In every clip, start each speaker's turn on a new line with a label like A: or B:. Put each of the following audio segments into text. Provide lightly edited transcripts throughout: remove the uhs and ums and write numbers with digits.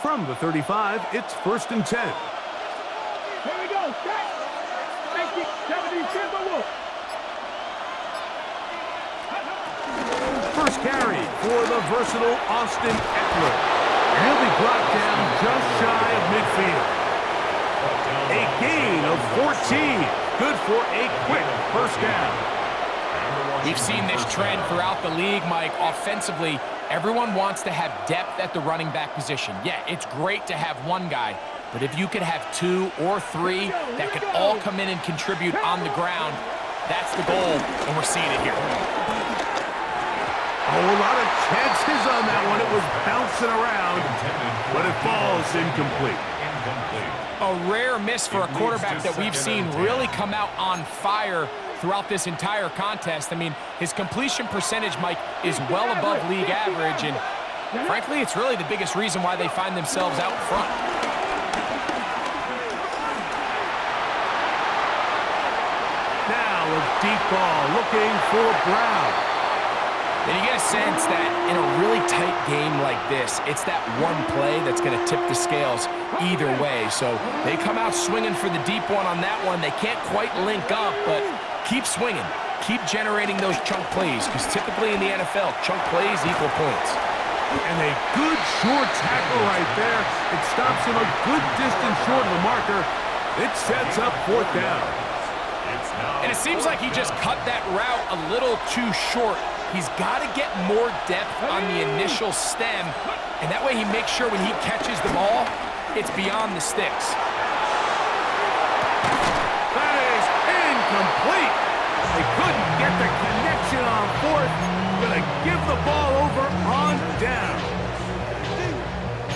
A: From the 35, it's 1st and 10.
B: Here we go. Thank you. 70 Timberwolves.
A: First carry for the versatile Austin Eckler. He'll be brought down just shy of midfield. A gain of 14. Good for a quick first down.
C: We've seen this trend throughout the league, Mike. Offensively, everyone wants to have depth at the running back position. Yeah, it's great to have one guy, but if you could have 2 or 3 that could all come in and contribute on the ground, that's the goal, and we're seeing it here.
A: A whole lot of chances on that one. It was bouncing around, but it falls incomplete.
C: A rare miss for a quarterback that we've seen really come out on fire throughout this entire contest. I mean, his completion percentage, Mike, is well above league average, and frankly, it's really the biggest reason why they find themselves out front.
A: Now a deep ball looking for Brown.
C: And you get a sense that in a really tight game like this, it's that one play that's going to tip the scales either way. So they come out swinging for the deep one on that one. They can't quite link up, but keep swinging. Keep generating those chunk plays, because typically in the NFL, chunk plays equal points.
A: And a good short tackle right there. It stops him a good distance short of the marker. It sets up 4th down.
C: And it seems like he just cut that route a little too short. He's got to get more depth on the initial stem, and that way he makes sure when he catches the ball, it's beyond the sticks.
A: That is incomplete. They couldn't get the connection on 4th. Gonna give the ball over on down.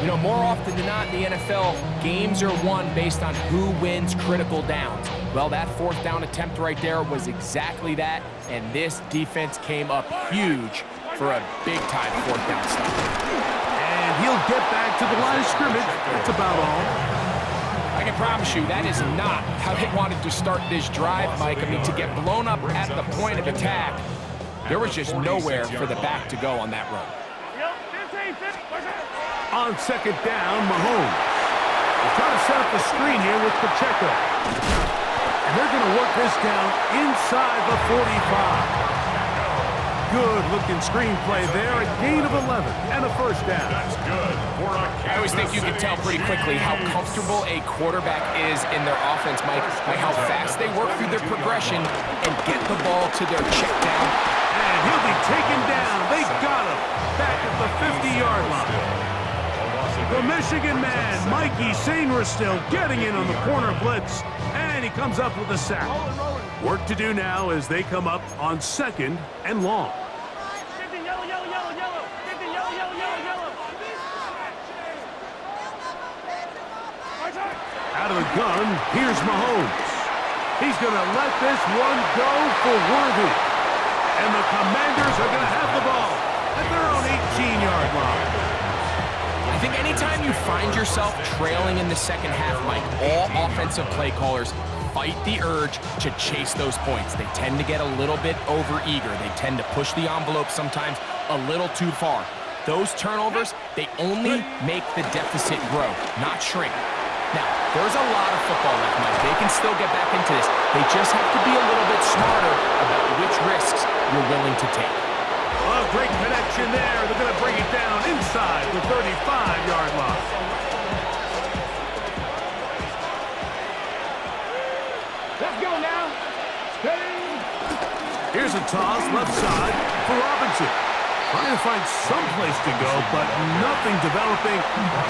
C: You know, more often than not in the NFL, games are won based on who wins critical downs. Well, that 4th down attempt right there was exactly that, and this defense came up huge for a big-time 4th down stop.
A: And he'll get back to the line of scrimmage. That's about all.
C: I can promise you that is not how they wanted to start this drive, Mike. I mean, to get blown up at the point of attack, there was just nowhere for the back to go on that run.
A: On 2nd down, Mahomes. They're trying to set up the screen here with Pacheco. And they're going to work this down inside the 45. Good-looking screenplay there. A gain of 11 and a first down.
D: That's good.
C: I always think you can tell pretty quickly how comfortable a quarterback is in their offense, Mike, by how fast they work through their progression and get the ball to their check down.
A: And he'll be taken down. They got him back at the 50-yard line. The Michigan man, Mikey Sainristil, getting in on the corner blitz, and he comes up with a sack. Work to do now as they come up on 2nd and long. Out of the gun, here's Mahomes. He's going to let this one go for Worthy. And the Commanders are going to have the ball at their own 18-yard line.
C: I think anytime you find yourself trailing in the second half, Mike, all offensive play callers fight the urge to chase those points. They tend to get a little bit overeager. They tend to push the envelope sometimes a little too far. Those turnovers, they only make the deficit grow, not shrink. Now, there's a lot of football left, Mike. They can still get back into this. They just have to be a little bit smarter about which risks you're willing to take.
A: A great connection there. They're going to bring it down inside the 35-yard line.
B: Let's go now.
A: Here's a toss left side for Robinson. Trying to find some place to go, but nothing developing.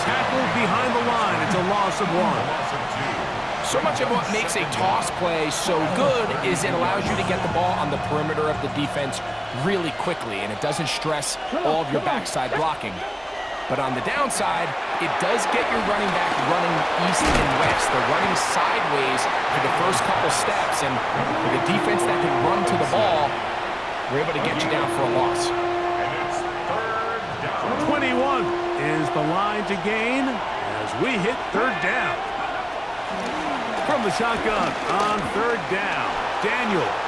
A: Tackled behind the line. It's a loss of 1.
C: So much of what makes a toss play so good is it allows you to get the ball on the perimeter of the defense really quickly, and it doesn't stress all of your backside blocking. But on the downside, it does get your running back running east and west. They're running sideways for the first couple steps, and with a defense that can run to the ball, we're able to get you down for a loss.
A: 21 is the line to gain as we hit 3rd down. From the shotgun on 3rd down, Daniels.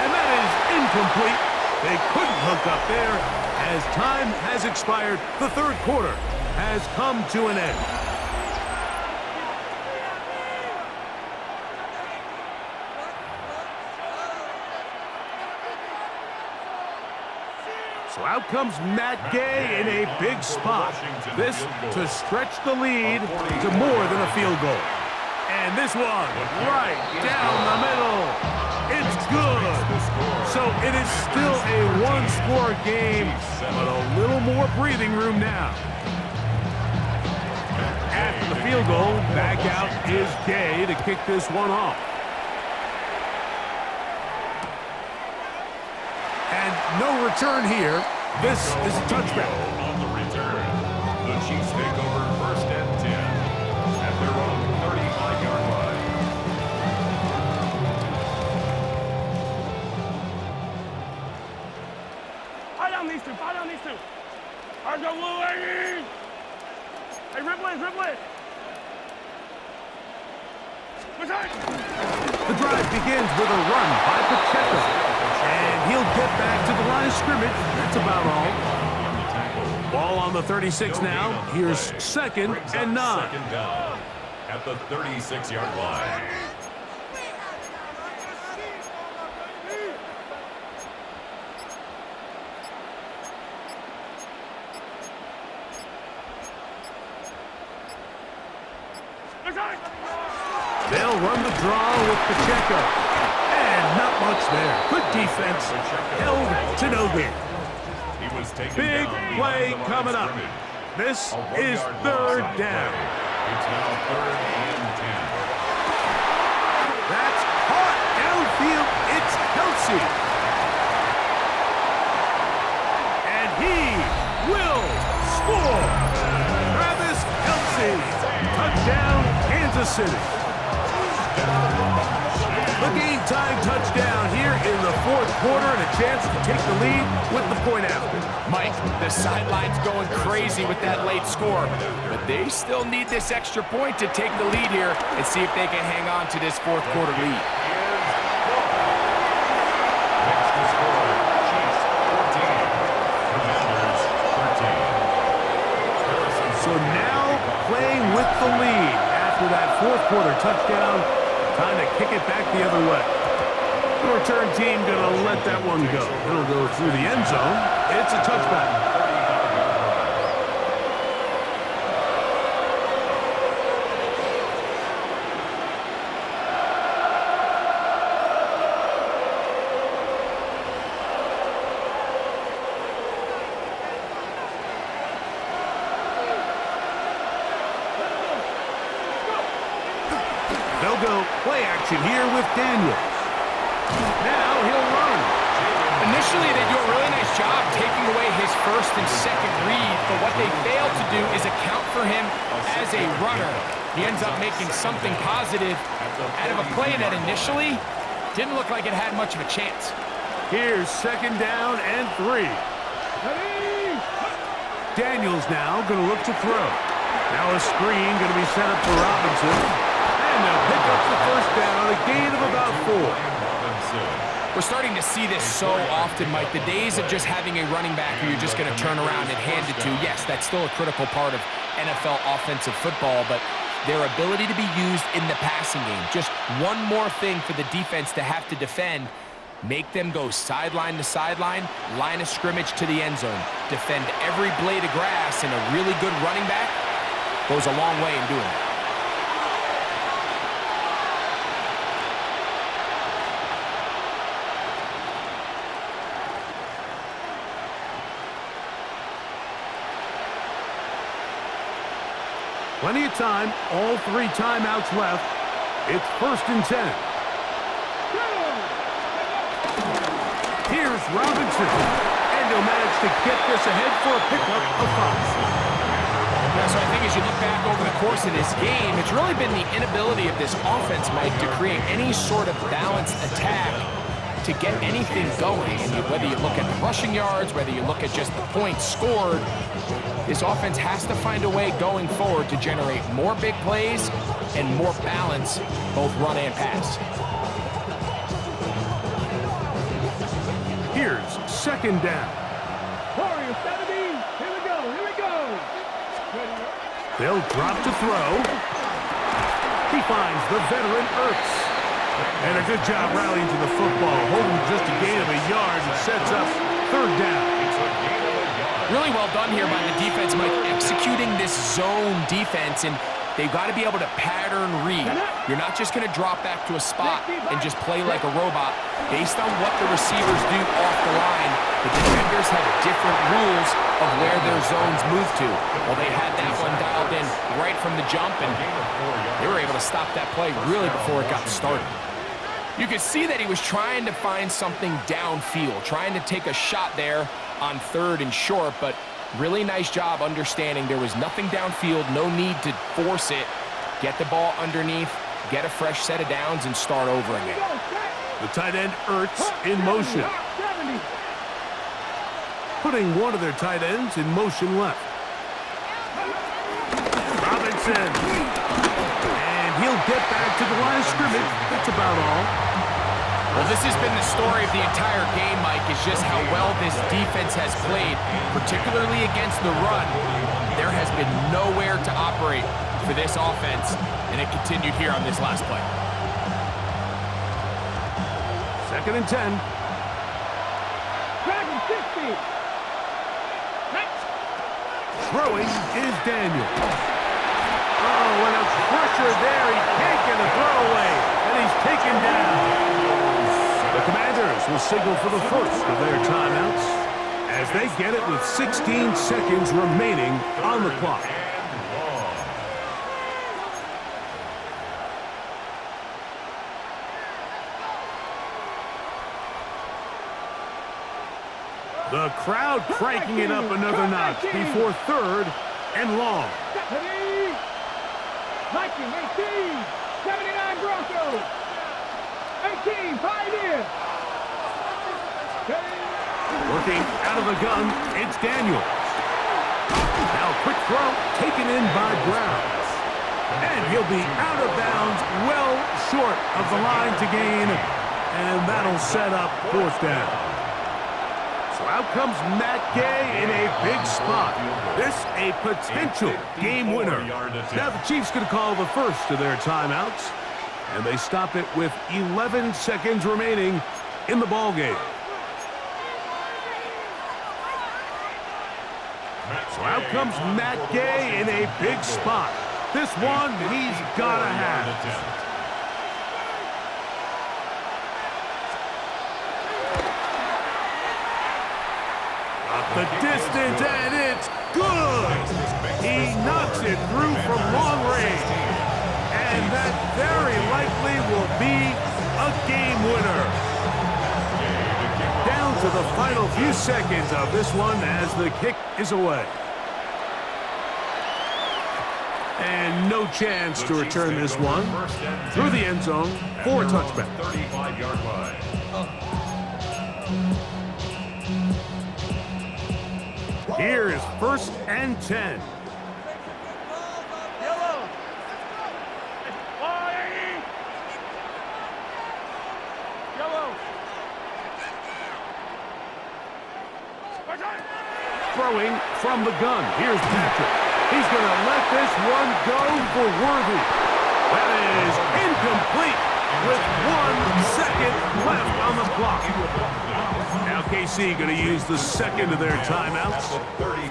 A: And that is incomplete. They couldn't hook up there. As time has expired, the third quarter has come to an end. So out comes Matt Gay in a big spot. This to stretch the lead to more than a field goal. And this one right down the middle. It's good. So it is still a one-score game, but a little more breathing room now. After the field goal, back out is Gay to kick this one off. And no return here. This is a touchback.
D: On the return, the Chiefs take over 1st and 10 at their own 35-yard line.
B: Fire down these two. Fire down these two. Hard go, Blue Ladies. Hey, Ripley, Ripley.
A: The drive begins with a run by Pacheco. And he'll get back to the line of scrimmage. That's about all. Ball on the 36 now. Here's 2nd and 9.
D: Second down at the 36-yard line.
A: They'll run the draw with Pacheco. And not much there. Good defense. Held to no gain.
D: He was taken
A: Big
D: down
A: play
D: behind the line
A: coming
D: of
A: up.
D: scrimmage.
A: This
D: A
A: is
D: 1-yard loss
A: 3rd
D: on the
A: down.
D: play. It's now 3rd and 10.
A: That's caught downfield. It's Kelsey. And he will score. Travis Kelsey. Touchdown, Kansas City. The game-time touchdown here in the 4th quarter and a chance to take the lead with the point after.
C: Mike, the sideline's going crazy with that late score, but they still need this extra point to take the lead here and see if they can hang on to this 4th quarter lead.
D: Next to score, Chiefs 14, Commanders 13.
A: So now playing with the lead after that 4th quarter touchdown. Time to kick it back the other way. The return team gonna let that one go. It'll go through the end zone. It's a touchback. They'll go play action here with Daniels. Now he'll run.
C: Initially, they do a really nice job taking away his 1st and 2nd read, but what they fail to do is account for him as a runner. He ends up making something positive out of a play that initially didn't look like it had much of a chance.
A: Here's 2nd down and 3. Daniels now going to look to throw. Now a screen going to be set up for Robinson. And they'll pick up the 1st down, a gain of about 4.
C: We're starting to see this so often, Mike. The days of just having a running back who you're just going to turn around and hand it to, yes, that's still a critical part of NFL offensive football, but their ability to be used in the passing game, just one more thing for the defense to have to defend, make them go sideline to sideline, line of scrimmage to the end zone, defend every blade of grass, and a really good running back goes a long way in doing that.
A: Plenty of time, all 3 timeouts left. It's 1st and 10. Here's Robinson, and he'll manage to get this ahead for a pickup of 5.
C: Yeah, so I think as you look back over the course of this game, it's really been the inability of this offense, Mike, to create any sort of balanced attack to get anything going. And whether you look at the rushing yards, whether you look at just the points scored, this offense has to find a way going forward to generate more big plays and more balance, both run and pass.
A: Here's 2nd down.
B: Warriors 70. Here we go. Here we go.
A: They'll drop to throw. He finds the veteran Ertz. And a good job rallying to the football, holding just a gain of a yard and sets up third down.
C: Really well done here by the defense, Mike, executing this zone defense, and they've got to be able to pattern read. You're not just going to drop back to a spot and just play like a robot. Based on what the receivers do off the line, the defenders have different rules of where their zones move to. Well, they had that one dialed in right from the jump, and they were able to stop that play really before it got started. You could see that he was trying to find something downfield, trying to take a shot there on third and short, but really nice job understanding there was nothing downfield, no need to force it. Get the ball underneath, get a fresh set of downs, and start over again.
A: The tight end Ertz in motion. Putting one of their tight ends in motion left. Robinson. And he'll get back to the line of scrimmage. That's about all.
C: Well, this has been the story of the entire game, Mike, is just how well this defense has played, particularly against the run. There has been nowhere to operate for this offense, and it continued here on this last play.
A: 2nd and 10.
B: Dragon 60.
A: Throwing is Daniel. Oh, and a pressure there. He can't get a throwaway, and he's taken down. The Commanders will signal for the first of their timeouts as they get it with 16 seconds remaining on the clock. The crowd cranking it up another notch before 3rd and long.
B: 19, 18, 79 Broncos. 18, Pioneers.
A: Working out of the gun, it's Daniels. Now quick throw taken in by Brown. And he'll be out of bounds, well short of the line to gain. And that'll set up 4th down. So out comes Matt Gay in a big spot. This a potential game winner. Now the Chiefs going to call the first of their timeouts. And they stop it with 11 seconds remaining in the ball game. So out comes Matt Gay in a big spot. This one he's got to have. The distance, and it's good. He knocks it through from long range. And that very likely will be a game winner. Down to the final few seconds of this one as the kick is away. And no chance to return this one through the end zone for a touchback.
D: 35-yard line.
A: Here is 1st and 10.
B: Yellow. Yellow.
A: Throwing from the gun. Here's Patrick. He's going to let this one go for Worthy. That is incomplete with 1 second left on the clock. Now KC going to use the second of their timeouts.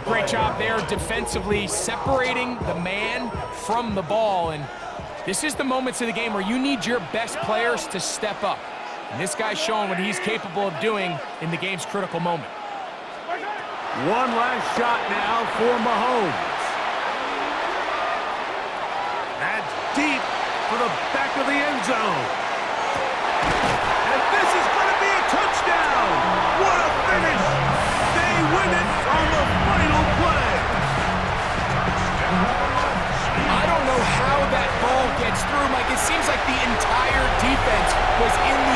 C: Great job there defensively, separating the man from the ball. And this is the moments of the game where you need your best players to step up. And this guy's showing what he's capable of doing in the game's critical moment.
A: One last shot now for Mahomes. That's deep for the back of the end zone. And this is going to be a touchdown. What a finish. They win it on the final play.
C: I don't know how that ball gets through, Mike. It seems like the entire defense was in the